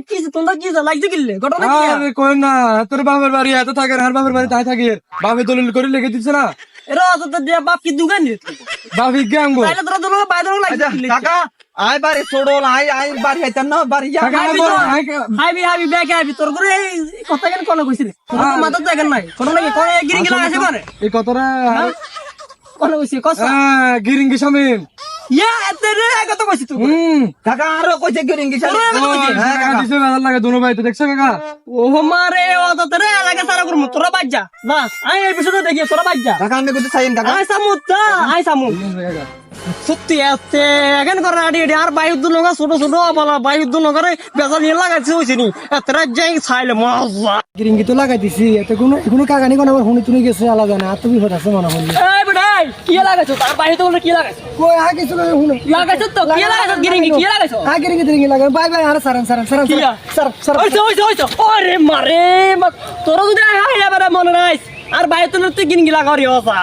কি তোমরা কি লাগছে কিনলে ঘটনা কি আরে কই না তোর বাবার বাড়ি এত থাকে আর বাবার বাড়ি তাই থাকে বাপে দলিল করে লিখে দিচ্ছে না এরা তো দিয়া বাপ কি দুগান নি বাপি গ্যাঙ্গ তাইলে তোরা তোরা বাইরে লাগছে কিনলে কাকা আই বাড়ি ছোড়ল আই বাড়ি আইতাম না বাড়ি যা হাইবি ব্যাকে হাইবি তোর করে এই কথা কেন কোন কইছিস তোর মাথা জায়গা নাই ঘটনা কি কোন গিরিঙ্গি লাগাইছে পারে এই কথাটা কোন কইছিস কথা গিরিঙ্গি শামিম ইয়া এতে রে কত কইছিস তুই কাকা আরো কইছে গিরিঙ্গি শালি হ্যাঁ কাকা দিছে ভালো লাগে দুনো ভাই তো দেখছো কাকা ও মারে ও তো রে লাগা সারা করমু তোরা বাজ্জা বাস আই এপিসোড দেখি তোরা বাজ্জা কাকা আমি কইতে চাইন কাকা আই সামুতা আই সামু সত্যি আছে এখন করে আডি আর বায়ুদ্ধ লগা ছোট ছোট বলা বায়ুদ্ধ নগরে বেজা নিয়ে লাগাইছে হইছে নি এতরা যাই ছাইলে মজা গিরিঙ্গি তো লাগাই দিছি এতে কোনো কাগানি কোনো আবার হুনি তুনি গেছে আলাদা না তুমি বিপদ আছে মনে হয় এই বেটাই কি লাগাইছো তার বাহিতে বলে কি লাগাইছো কই আ কিছু না হুনি লাগাইছো তো কি লাগাইছো গিরিঙ্গি কি লাগাইছো গিরিঙ্গি লাগাই বাই বাই আর সারান ওইছো ওরে মারে তোরা যদি আইলা বারে মনে নাই আর বাহিতে তুই গিরিঙ্গি লাগাও রে ওসা